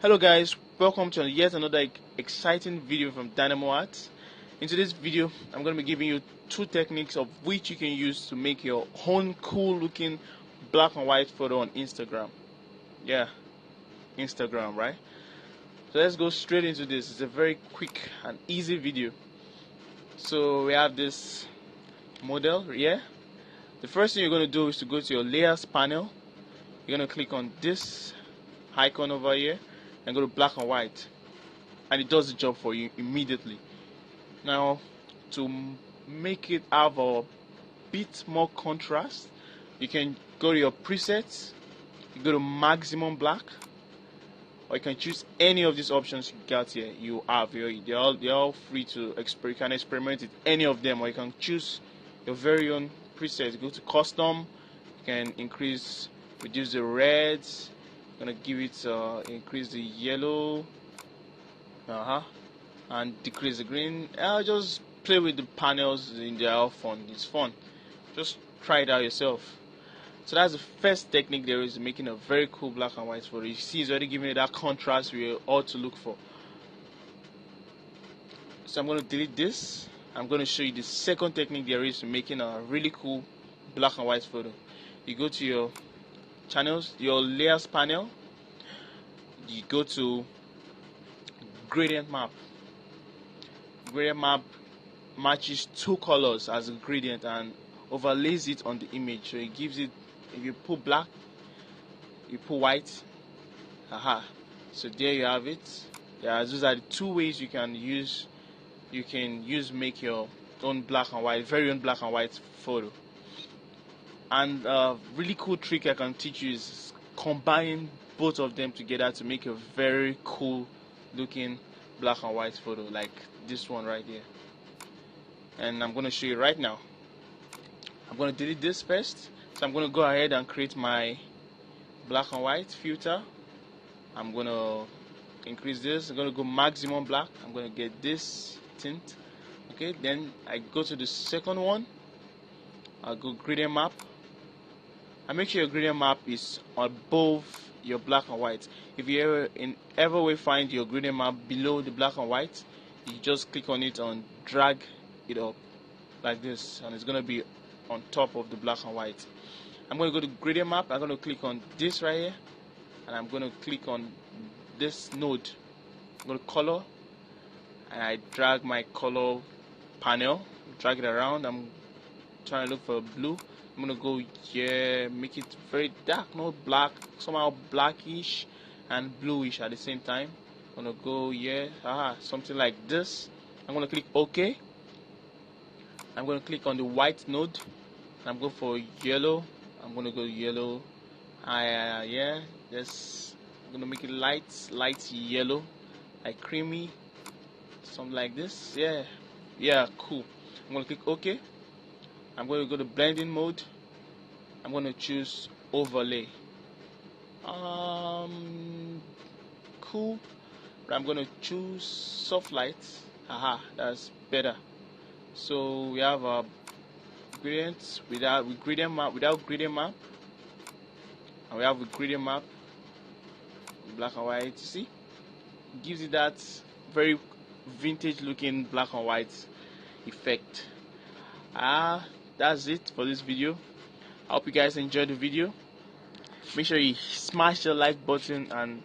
Hello guys, welcome to yet another exciting video from Dynamo Art. In today's video, I'm going to be giving you two techniques of which you can use to make your own cool looking black and white photo on Instagram. Yeah, Instagram, right? So let's go straight into this. It's a very quick and easy video. So we have this model here. The first thing you're going to do is to go to your layers panel. You're going to click on this icon over here and go to black and white, and it does the job for you immediately. Now, to make it have a bit more contrast, you can go to your presets, you go to maximum black, or you can choose any of these options you got here. They're all free to you can experiment with any of them, or you can choose your very own presets. Go to custom, you can reduce the reds. Gonna give it increase the yellow, and decrease the green. I'll just play with the panels in their fun. It's fun. Just try it out yourself. So that's the first technique there is, making a very cool black and white photo. You see, it's already giving it that contrast we ought to look for. So I'm going to delete this. I'm going to show you the second technique there is to making a really cool black and white photo. You go to your channels, your layers panel, you go to gradient map. Gradient map matches two colors as a gradient and overlays it on the image, so it gives it, if you put black, you put white, so there you have it. Those are the two ways you can use make your own black and white, very own black and white photo. And a really cool trick I can teach you is combining both of them together to make a very cool looking black and white photo, like this one right here. And I'm going to show you right now. I'm going to delete this first. So I'm going to go ahead and create my black and white filter. I'm going to increase this. I'm going to go maximum black. I'm going to get this tint. Okay, then I go to the second one. I'll go gradient map. And make sure your gradient map is above your black and white. If you ever will find your gradient map below the black and white, you just click on it and drag it up like this, and it's going to be on top of the black and white. I'm going to go to gradient map. I'm going to click on this right here, and I'm going to click on this node. I'm going to color, and I drag my color panel, drag it around. I'm trying to look for blue. I'm gonna go here, make it very dark, not black, somehow blackish and bluish at the same time. I'm gonna go here, something like this. I'm gonna click OK. I'm gonna click on the white node. I'm going for yellow. I'm gonna go yellow. Yeah, just I'm gonna make it light yellow, like creamy, something like this. Yeah, cool. I'm gonna click OK. I'm going to go to blending mode. I'm going to choose overlay. Cool. But I'm going to choose soft light. That's better. So we have a gradient without gradient map, and we have a gradient map, black and white. You see, it gives it that very vintage looking black and white effect. That's it for this video. I hope you guys enjoyed the video. Make sure you smash the like button and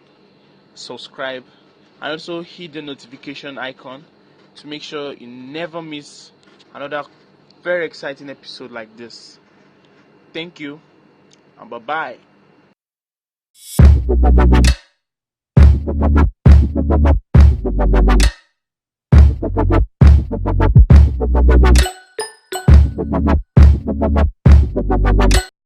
subscribe, and also hit the notification icon to make sure you never miss another very exciting episode like this. Thank you, and bye bye.